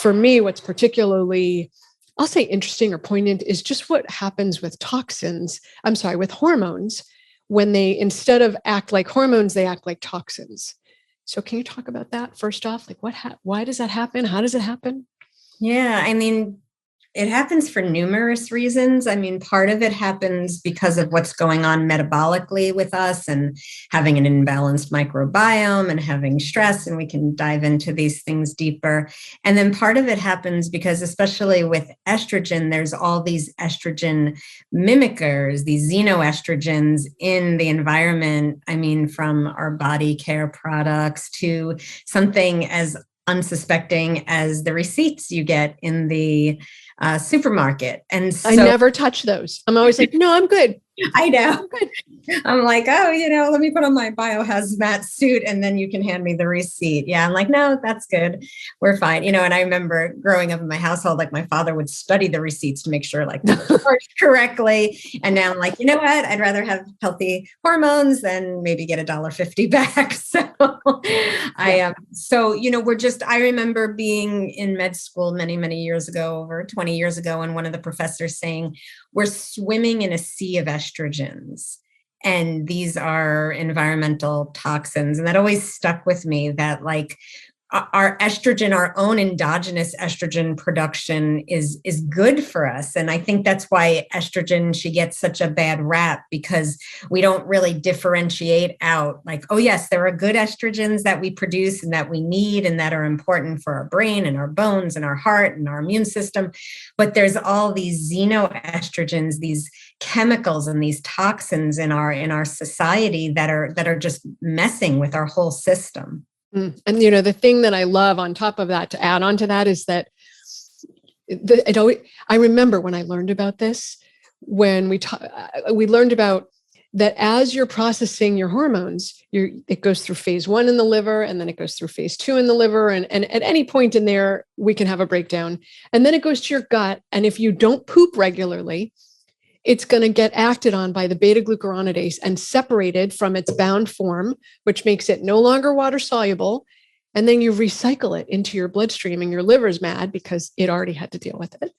for me, what's particularly, I'll say interesting or poignant is just what happens with with hormones, when they, instead of act like hormones, they act like toxins. So can you talk about that first off? Like why does that happen? How does it happen? Yeah, I mean, it happens for numerous reasons. I mean, part of it happens because of what's going on metabolically with us and having an imbalanced microbiome and having stress, and we can dive into these things deeper. And then part of it happens because, especially with estrogen, there's all these estrogen mimickers, these xenoestrogens in the environment. I mean, from our body care products to something as unsuspecting as the receipts you get in the supermarket. And so I never touch those. I'm always like, no, I'm good. I know. I'm like, oh, let me put on my biohazmat suit and then you can hand me the receipt. Yeah. I'm like, no, that's good. We're fine. And I remember growing up in my household, like my father would study the receipts to make sure like they were charged correctly. And now I'm like, you know what? I'd rather have healthy hormones than maybe get $1.50 back. So I remember being in med school many, many years ago, over 20 years ago, and one of the professors saying, we're swimming in a sea of estrogens. And these are environmental toxins. And that always stuck with me, that like our estrogen, our own endogenous estrogen production is good for us. And I think that's why estrogen, she gets such a bad rap, because we don't really differentiate out like, oh yes, there are good estrogens that we produce and that we need and that are important for our brain and our bones and our heart and our immune system. But there's all these xenoestrogens, these chemicals and these toxins in our society that are just messing with our whole system. And, the thing that I love on top of that, to add on to that, is that I remember when I learned about this, when we learned about that as you're processing your hormones, it goes through phase 1 in the liver, and then it goes through phase 2 in the liver. And at any point in there, we can have a breakdown. And then it goes to your gut. And if you don't poop regularly, it's going to get acted on by the beta-glucuronidase and separated from its bound form, which makes it no longer water soluble. And then you recycle it into your bloodstream, and your liver's mad because it already had to deal with it.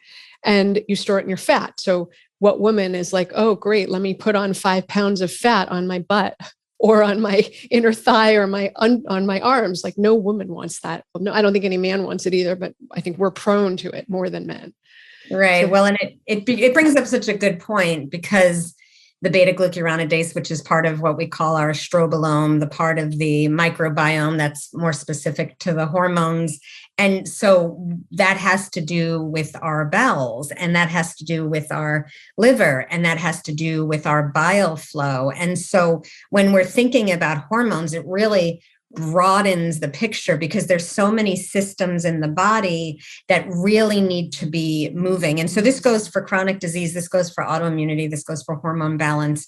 And you store it in your fat. So what woman is like, oh, great, let me put on 5 pounds of fat on my butt or on my inner thigh or on my arms? Like, no woman wants that. Well, no, I don't think any man wants it either, but I think we're prone to it more than men. Right. So, well, and it brings up such a good point, because the beta-glucuronidase, which is part of what we call our strobolome, the part of the microbiome that's more specific to the hormones. And so that has to do with our bowels, and that has to do with our liver, and that has to do with our bile flow. And so when we're thinking about hormones, it really broadens the picture, because there's so many systems in the body that really need to be moving. And so this goes for chronic disease, this goes for autoimmunity, this goes for hormone balance.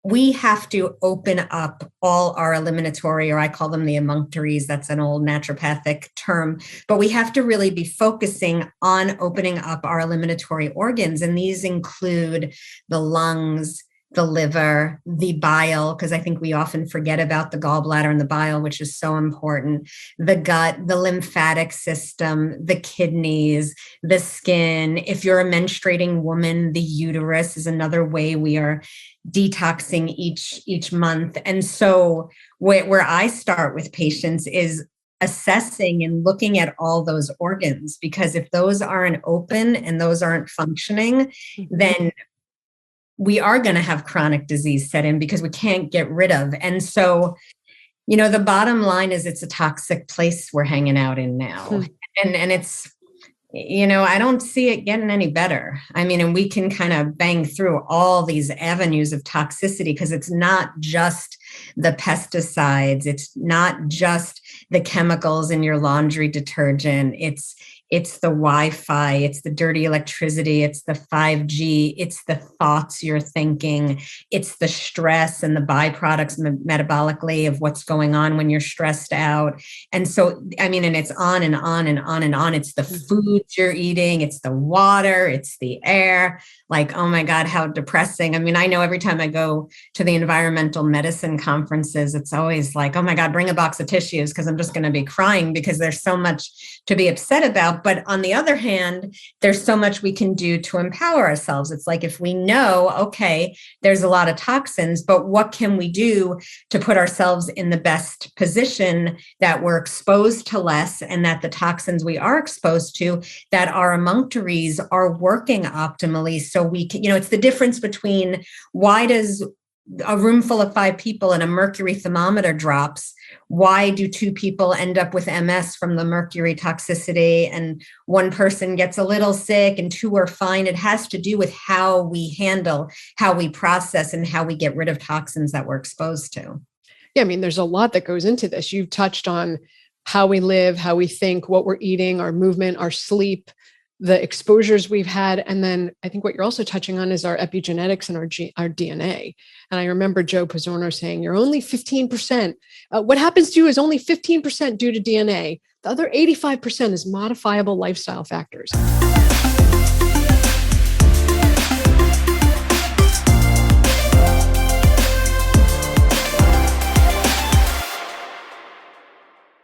We have to open up all our eliminatory, or I call them the emunctories. That's an old naturopathic term, but we have to really be focusing on opening up our eliminatory organs. And these include the lungs, the liver, the bile, because I think we often forget about the gallbladder and the bile, which is so important, the gut, the lymphatic system, the kidneys, the skin. If you're a menstruating woman, the uterus is another way we are detoxing each month. And so where I start with patients is assessing and looking at all those organs, because if those aren't open and those aren't functioning, then we are going to have chronic disease set in, because we can't get rid of. And so, the bottom line is it's a toxic place we're hanging out in now. And it's, I don't see it getting any better. I mean, and we can kind of bang through all these avenues of toxicity, because it's not just the pesticides. It's not just the chemicals in your laundry detergent. It's the Wi-Fi, it's the dirty electricity, it's the 5G, it's the thoughts you're thinking, it's the stress and the byproducts metabolically of what's going on when you're stressed out. And so, I mean, and it's on and on and on and on. It's the foods you're eating, it's the water, it's the air. Like, oh my God, how depressing. I mean, I know every time I go to the environmental medicine conferences, it's always like, oh my God, bring a box of tissues, because I'm just going to be crying, because there's so much to be upset about. But on the other hand, there's so much we can do to empower ourselves. It's like if we know, okay, there's a lot of toxins, but what can we do to put ourselves in the best position that we're exposed to less, and that the toxins we are exposed to, that our emunctories are working optimally, so we can, it's the difference between why does a room full of 5 people and a mercury thermometer drops, why do 2 people end up with MS from the mercury toxicity and 1 person gets a little sick and 2 are fine? It has to do with how we handle, how we process, and how we get rid of toxins that we're exposed to. Yeah, I mean, there's a lot that goes into this. You've touched on how we live, how we think, what we're eating, our movement, our sleep, the exposures we've had. And then I think what you're also touching on is our epigenetics and our DNA. And I remember Joe Pizzorno saying, you're only 15%. What happens to you is only 15% due to DNA. The other 85% is modifiable lifestyle factors.